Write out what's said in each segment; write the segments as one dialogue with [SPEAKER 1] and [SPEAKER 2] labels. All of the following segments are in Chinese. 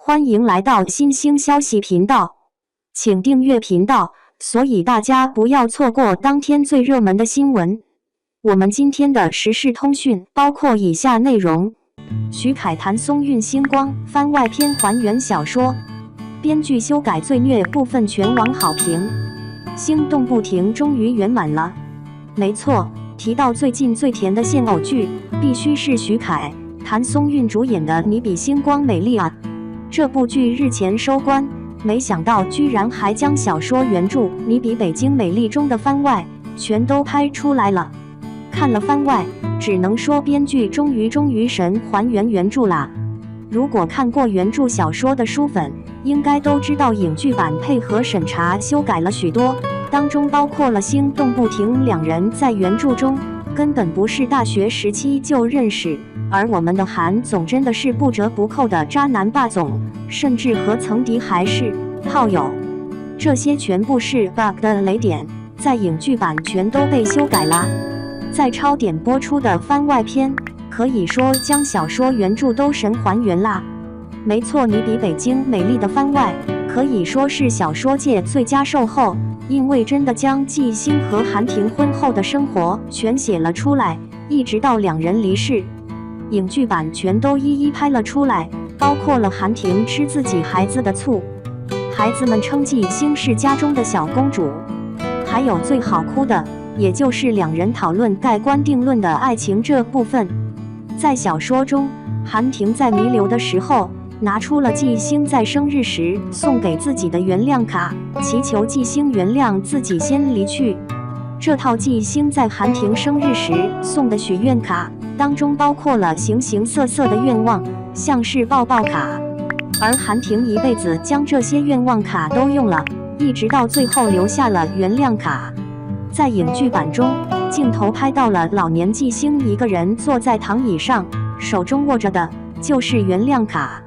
[SPEAKER 1] 欢迎来到新兴消息频道，请订阅频道，所以大家不要错过当天最热门的新闻。我们今天的时事通讯包括以下内容：徐凯谈松韵星光番外篇还原小说，编剧修改最虐部分全网好评，心动不停终于圆满了。没错，提到最近最甜的现偶剧，必须是徐凯谭松韵主演的《你比星光美丽》啊！这部剧日前收官，没想到居然还将小说原著《你比北京美丽》中的番外全都拍出来了。看了番外，只能说编剧终于神还原原著啦。如果看过原著小说的书粉，应该都知道影剧版配合审查修改了许多，当中包括了心动不停两人在原著中根本不是大学时期就认识，而我们的韩总真的是不折不扣的渣男霸总，甚至和曾敌还是炮友，这些全部是 bug 的雷点，在影剧版全都被修改啦。在超点播出的番外篇，可以说将小说原著都神还原啦。没错，你比北京美丽的番外可以说是小说界最佳售后，因为真的将纪星和韩婷婚后的生活全写了出来，一直到两人离世，影剧版全都一一拍了出来，包括了韩婷吃自己孩子的醋，孩子们称纪星是家中的小公主，还有最好哭的，也就是两人讨论盖棺定论的爱情这部分。在小说中，韩婷在弥留的时候拿出了纪星在生日时送给自己的原谅卡，祈求纪星原谅自己先离去。这套纪星在韩婷生日时送的许愿卡当中包括了形形色色的愿望，像是抱抱卡，而韩婷一辈子将这些愿望卡都用了，一直到最后留下了原谅卡。在影剧版中，镜头拍到了老年纪星一个人坐在躺椅上，手中握着的就是原谅卡。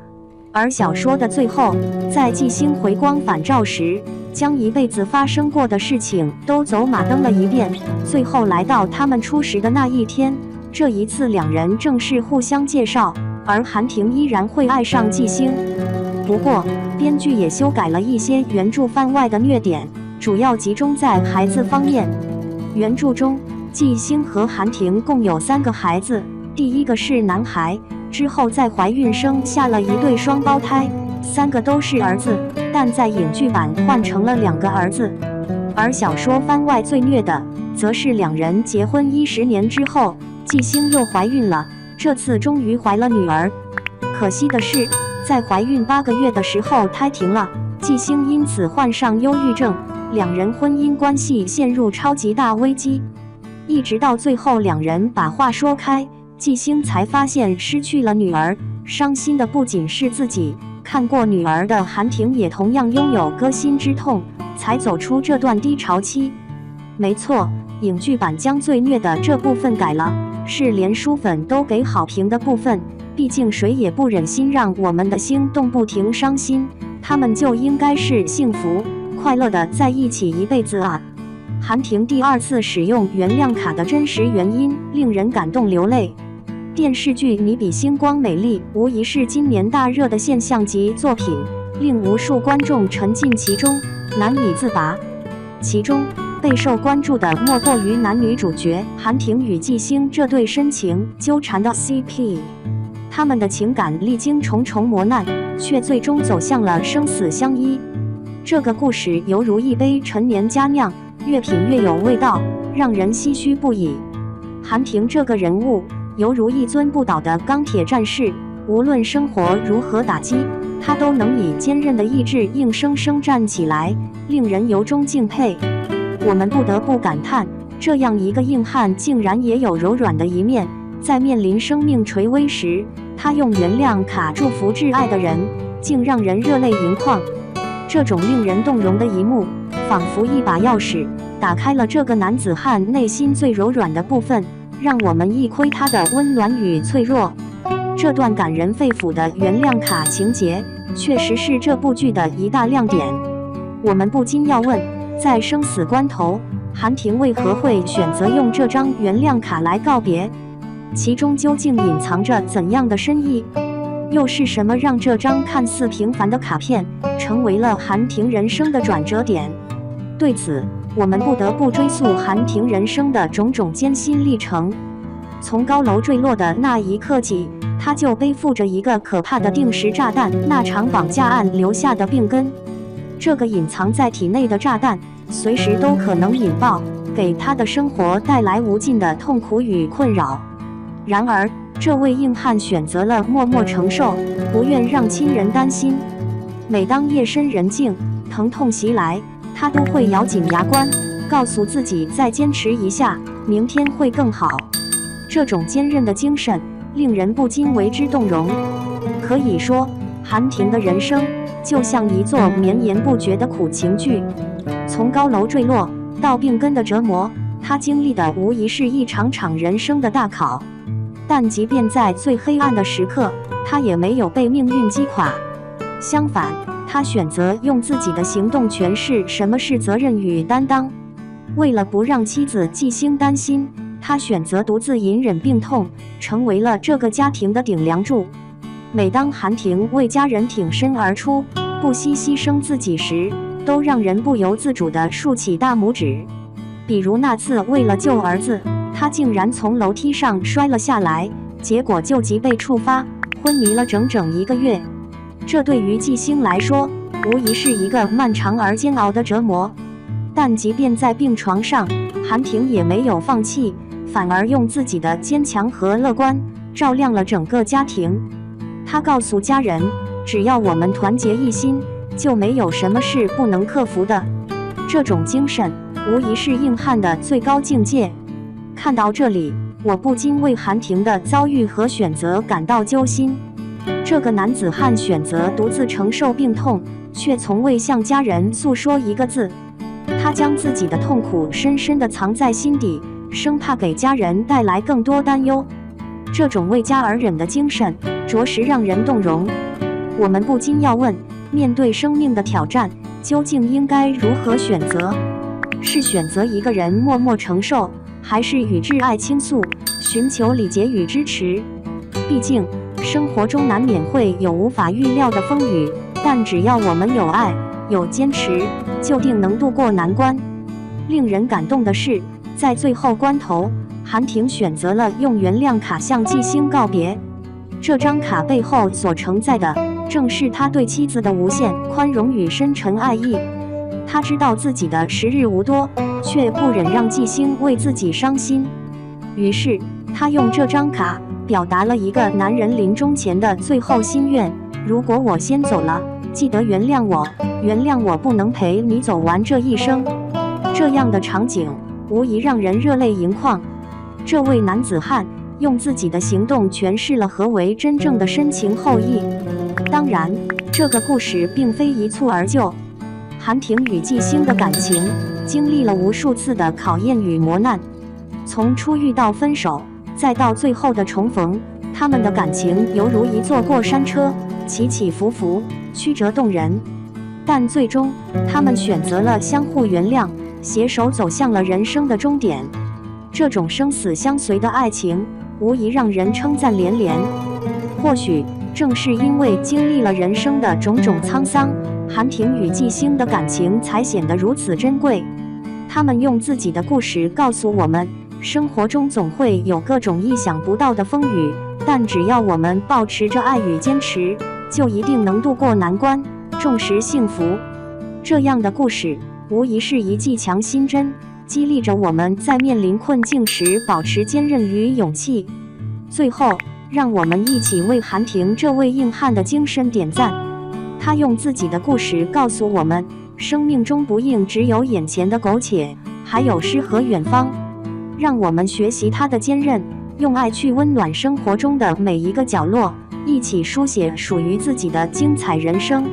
[SPEAKER 1] 而小说的最后，在纪星回光返照时，将一辈子发生过的事情都走马灯了一遍，最后来到他们初识的那一天。这一次两人正式互相介绍，而韩婷依然会爱上纪星。不过编剧也修改了一些原著番外的虐点，主要集中在孩子方面。原著中，纪星和韩婷共有3个孩子，第一个是男孩，之后在怀孕生下了1对双胞胎，3个都是儿子，但在影剧版换成了2个儿子。而小说番外最虐的，则是两人结婚10年之后，纪星又怀孕了，这次终于怀了女儿。可惜的是，在怀孕8个月的时候胎停了，纪星因此患上忧郁症，两人婚姻关系陷入超级大危机。一直到最后两人把话说开，纪星才发现失去了女儿，伤心的不仅是自己，看过女儿的韩婷也同样拥有割心之痛，才走出这段低潮期。没错，影剧版将最虐的这部分改了，是连书粉都给好评的部分，毕竟谁也不忍心让我们的心动不停伤心，他们就应该是幸福快乐的在一起一辈子啊。韩婷第2次使用原谅卡的真实原因令人感动流泪。电视剧《你比星光美丽》无疑是今年大热的现象级作品，令无数观众沉浸其中，难以自拔。其中备受关注的莫过于男女主角韩婷与纪星这对深情纠缠的 CP， 他们的情感历经重重磨难，却最终走向了生死相依。这个故事犹如一杯陈年佳酿，越品越有味道，让人唏嘘不已。韩婷这个人物犹如一尊不倒的钢铁战士，无论生活如何打击，他都能以坚韧的意志硬生生站起来，令人由衷敬佩。我们不得不感叹，这样一个硬汉竟然也有柔软的一面，在面临生命垂危时，他用原谅卡祝福挚爱的人，竟让人热泪盈眶。这种令人动容的一幕，仿佛一把钥匙，打开了这个男子汉内心最柔软的部分，让我们一窥他的温暖与脆弱。这段感人肺腑的原谅卡情节，确实是这部剧的一大亮点。我们不禁要问，在生死关头，韩婷为何会选择用这张原谅卡来告别？其中究竟隐藏着怎样的深意？又是什么让这张看似平凡的卡片成为了韩婷人生的转折点？对此，我们不得不追溯韩婷人生的种种艰辛历程。从高楼坠落的那一刻起，她就背负着一个可怕的定时炸弹——那场绑架案留下的病根。这个隐藏在体内的炸弹，随时都可能引爆，给她的生活带来无尽的痛苦与困扰。然而，这位硬汉选择了默默承受，不愿让亲人担心。每当夜深人静，疼痛袭来，他都会咬紧牙关，告诉自己再坚持一下，明天会更好。这种坚韧的精神令人不禁为之动容。可以说，韩婷的人生就像一座绵延不绝的苦情剧。从高楼坠落到病根的折磨，她经历的无疑是一场场人生的大考。但即便在最黑暗的时刻，她也没有被命运击垮。相反，她选择用自己的行动诠释什么是责任与担当。为了不让妻子季星担心，他选择独自隐忍病痛，成为了这个家庭的顶梁柱。每当韩婷为家人挺身而出，不惜牺牲自己时，都让人不由自主地竖起大拇指。比如那次为了救儿子，他竟然从楼梯上摔了下来，结果救急被触发，昏迷了整整1个月。这对于季星来说，无疑是一个漫长而煎熬的折磨。但即便在病床上，韩婷也没有放弃，反而用自己的坚强和乐观照亮了整个家庭。他告诉家人，只要我们团结一心，就没有什么是不能克服的。这种精神无疑是硬汉的最高境界。看到这里，我不禁为韩婷的遭遇和选择感到揪心。这个男子汉选择独自承受病痛，却从未向家人诉说一个字。他将自己的痛苦深深地藏在心底，生怕给家人带来更多担忧。这种为家而忍的精神，着实让人动容。我们不禁要问，面对生命的挑战，究竟应该如何选择？是选择一个人默默承受，还是与挚爱倾诉，寻求理解与支持？毕竟，生活中难免会有无法预料的风雨，但只要我们有爱，有坚持，就定能渡过难关。令人感动的是，在最后关头，韩婷选择了用原谅卡向季星告别。这张卡背后所承载的，正是他对妻子的无限宽容与深沉爱意。他知道自己的时日无多，却不忍让季星为自己伤心。于是，他用这张卡表达了一个男人临终前的最后心愿：如果我先走了，记得原谅我，原谅我不能陪你走完这一生。这样的场景无疑让人热泪盈眶。这位男子汉用自己的行动诠释了何为真正的深情厚谊。当然，这个故事并非一蹴而就。韩婷与季星的感情经历了无数次的考验与磨难，从初遇到分手，再到最后的重逢，他们的感情犹如一座过山车，起起伏伏，曲折动人。但最终，他们选择了相互原谅，携手走向了人生的终点。这种生死相随的爱情，无疑让人称赞连连。或许正是因为经历了人生的种种沧桑，韩婷与季星的感情才显得如此珍贵。他们用自己的故事告诉我们，生活中总会有各种意想不到的风雨，但只要我们保持着爱与坚持，就一定能渡过难关，重拾幸福。这样的故事无疑是一剂强心针，激励着我们在面临困境时保持坚韧与勇气。最后，让我们一起为韩婷这位硬汉的精神点赞。他用自己的故事告诉我们，生命中不应只有眼前的苟且，还有诗和远方。让我们学习他的坚韧，用爱去温暖生活中的每一个角落，一起书写属于自己的精彩人生。